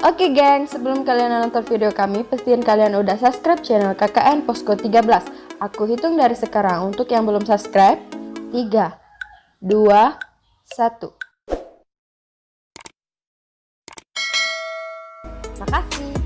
Oke geng, sebelum kalian nonton video kami, pastiin kalian udah subscribe channel KKN Posko 13. Aku hitung dari sekarang. Untuk yang belum subscribe, 3, 2, 1. Makasih.